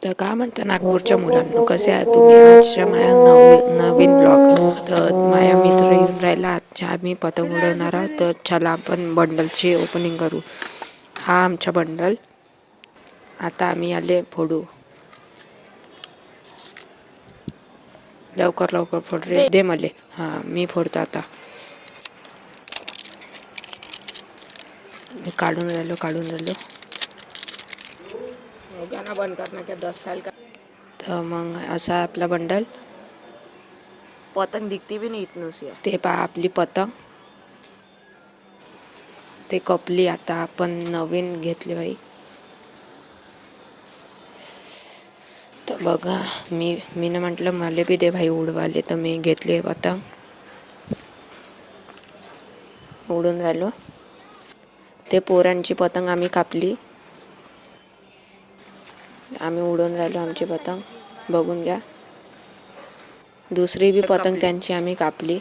तर काय म्हणता नागपूरच्या मुलांना, कसे आहात तुम्ही? आजच्या माझ्या नवीन ब्लॉग. तर माझ्या मित्र येऊन राहिला. आजच्या आम्ही पतंग उडवणार आहोत. तर चला आपण बंडलची ओपनिंग करू. हा आमचा बंडल. आता आम्ही आले फोडू. लवकर लवकर फोड रे, दे मले. हां मी फोडतो आता. मी काढून राहिलो. गाणं बंद करना क्या 10 साल का. तर मग असा आहे आपला बंडल. पतंग दिखती भी नहीं इतनी सी है. ते पहा आपली पतंग. ते कपली आता आपण नवीन घेतली बाई. तर बघा मीनं म्हटलं मला बी दे भाई उडवाले, तर मी घेतली पतंग. उडून राहिलो. ते पोरांची पतंग आम्ही कापली. आम्ही उडून राहिलो आमची पतंग. बघून घ्या. दुसरी बी पतंग त्यांची आम्ही कापली.